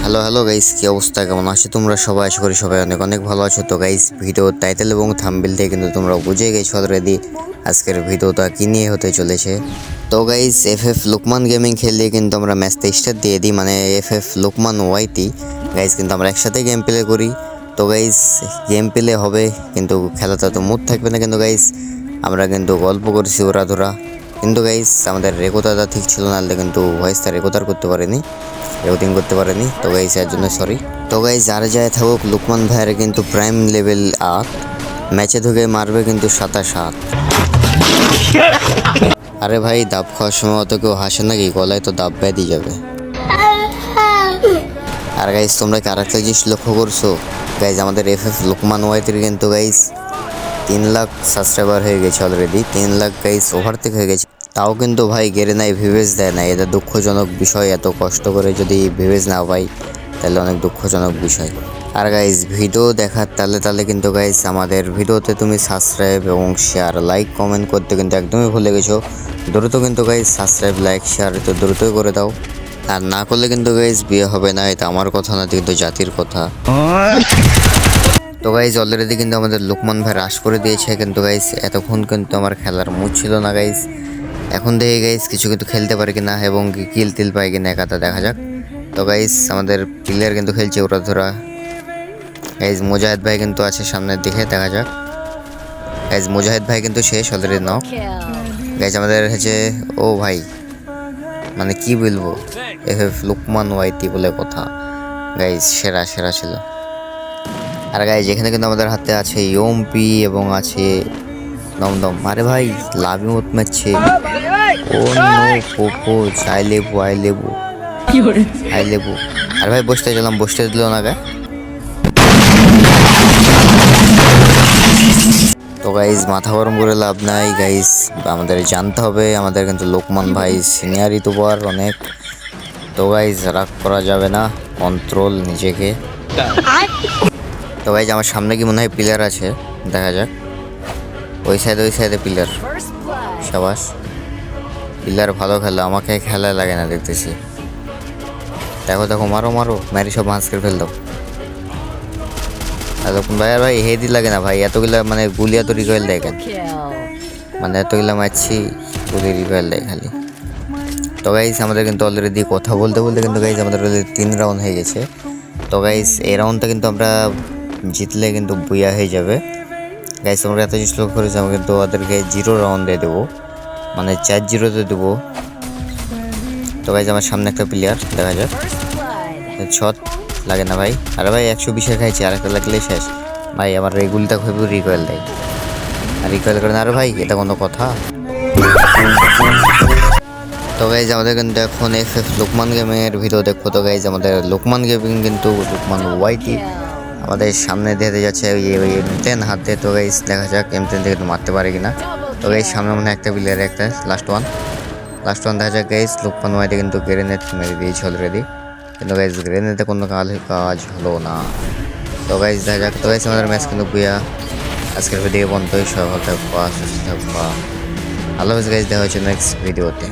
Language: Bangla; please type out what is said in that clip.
হ্যালো হ্যালো গাইস, কি অবস্থা, কেমন আছো তোমরা সবাই? আশা করি সবাই অনেক অনেক ভালো আছো। তো গাইস, ভিডিও টাইটেল এবং থাম্বনেল থেকে কিন্তু তোমরা বুঝে গেছো অলরেডি আজকের ভিডিওটা কি নিয়ে হতে চলেছে। তো গাইস, এফএফ লোকমান গেমিং খেললে কিন্তু আমরা ম্যাচটা স্টার্ট দিয়ে দিই, মানে এফএফ লোকমান ওয়াইটি গাইস কিন্তু আমরা একসাথে গেম প্লে করি। তো গাইস, গেম প্লে হবে কিন্তু খেলাটা তো মুড থাকবে না, কিন্তু গাইস আমরা কিন্তু গল্প করছি ওরা ধরা। কিন্তু গাইস আমাদের রেকর্ডারটা ঠিক ছিল না, কিন্তু ভয়েসটা রেকর্ডার করতে পারিনি, রেকর্ডিং করতে পারেনি। তো গাইস এর জন্য সরি। তো গাইস যারা যায় থাকুক, লোকমান ভাইয়ের কিন্তু প্রাইম লেভেল 8, ম্যাচে ঢুকে মারবে কিন্তু 27। আরে ভাই, দাব খাওয়ার সময় অত কেউ হাসে নাকি? গলায় তো দাব বেঁধে যাবে। আর গাইস তোমরা কি আরেকটা জিনিস লক্ষ্য করছো? গাইস আমাদের এফএফ লোকমান ওয়াইটির কিন্তু গাইস 3 লাখ সাবস্ক্রাইবার হয়ে গেছে অলরেডি। 3 লাখ গাইস ওভারটেক হয়ে গেছে। তাও কিন্তু ভাই গেরে নাই, ভিউজ দেয় না। এটা দুঃখজনক বিষয়। এত কষ্ট করে যদি ভিউজ না পাই তাহলে অনেক দুঃখজনক বিষয়। আর গাইস ভিডিও দেখার তালে কিন্তু গাইস আমাদের ভিডিওতে তুমি সাবস্ক্রাইব এবং শেয়ার, লাইক, কমেন্ট করতে কিন্তু একদমই ভুলে গেছো। দ্রুত কিন্তু গাইস সাবস্ক্রাইব, লাইক, শেয়ার তো দ্রুতই করে দাও। আর না করলে কিন্তু গাইস বিয়ে হবে না। এটা আমার কথা না, কিন্তু জাতির কথা। তো গাইস অলরেডি কিন্তু আমাদের লোকমান ভাই রাশ করে দিয়েছে, কিন্তু গাইস এতক্ষণ কিন্তু আমার খেলার মুড ছিল না গাইস। এখন দেখি গাইস কিছু কিন্তু খেলতে পারি কিনা এবং কিল টিল পাই কিনা একাটা দেখা যাক। তো গাইস আমাদের প্লেয়ার কিন্তু খেলছে ওরা ধরা। গাইস মুজাহিদ ভাই কিন্তু আছে সামনের দিকে, দেখা যাক। গাইস মুজাহিদ ভাই কিন্তু শেষ অলরেডি নাও। গাইস আমাদের হচ্ছে ও ভাই, মানে কি বলবো, এফএফ লোকমান ওয়াইটি বলে কথা। গাইস সেরা সেরা ছিল। আর গাইস এখানে কিন্তু আমাদের হাতে আছে ইউএমপি এবং আছে দমদম। আরে ভাই লাভি মত মারছে। ও নো পোপো, আই লেবু আই লেবু আই লেবু। আর ভাই বসতে গেলাম, বসতে দিল না গা। তো গাইস মাথা গরম করে লাভ নাই গাইস, আমাদের জানতে হবে আমাদের কিন্তু লোকমান ভাই সিনিয়র ইউটিউবার অনেক। তো গাইস রাগ করা যাবে না, কন্ট্রোল নিজেকে। তো গাইস আমার সামনে কি মনে হয় প্লেয়ার আছে, দেখা যাক। ওই সাইডে প্লেয়ার। সাবাস, প্লেয়ার ভালো খেলে, আমাকে খেলায় লাগে না দেখতেছি। দেখো দেখো, মারো মারো, মারি সব মাছ করে ফেল দাও। এতক্ষণ ভাই, আর ভাই হেডই লাগে না ভাই, এতগুলা মানে গুলি এত রিকয়েল দেয় কেন? মানে এতগুলা মারছি, গুলি রিকয়েল দেয় খালি। তো গাইস আমাদের কিন্তু অলরেডি কথা বলতে বলতে কিন্তু গাইস আমাদের অলরেডি 3 রাউন্ড হয়ে গেছে। তো গাইস এই রাউন্ডটা কিন্তু আমরা জিতলে কিন্তু বুয়া হয়ে যাবে। গাইস তোমরা এত জিনিস লক্ষ্য করেছো, আমরা কিন্তু ওদেরকে 0 রাউন্ডে দেবো, মানে 4-0-তে দেবো। তো গাইস আমার সামনে একটা প্লেয়ার, দেখা যাক। শট লাগে না ভাই। আরে ভাই 120-এর খাইছি, আর একটা লাগলে শেষ। ভাই আমার রেগুলটা খুব রিকয়েল দেয়, আর রিকয়েল করে না। আরে ভাই এটা কোনো কথা? তো গাইজ আমাদের কিন্তু এখন এফএফ লোকমান গেমিংয়ের ভিডিও দেখবো। তো গাইজ আমাদের লোকমান গেমিং কিন্তু লোকমান ওয়াইটি আমাদের সামনে দেখতে যাচ্ছে M10 হাতে। তো গাইজ দেখা যাক M10 থেকে একটু মারতে পারে কিনা। তো গাইজ সামনে মনে একটা প্লেয়ার, একটা লাস্ট ওয়ান দেখা যাক। গাইজ লোকমান ওয়াইটি কিন্তু গ্রেনেড মেরে দিয়েছে অলরেডি, কিন্তু গাইজ গ্রেনেডে কোনো কাজ হলো না। তো গাইজ দেখা যাক। তো গাইজ আমাদের ম্যাচ কিন্তু বুয়া। আজকের ভিডিও বন্ধ, সবাই ভালো থাকবা, সুস্থ থাকবা। আল্লাহ হাফেজ গাইজ, দেখা হচ্ছে নেক্সট ভিডিওতে।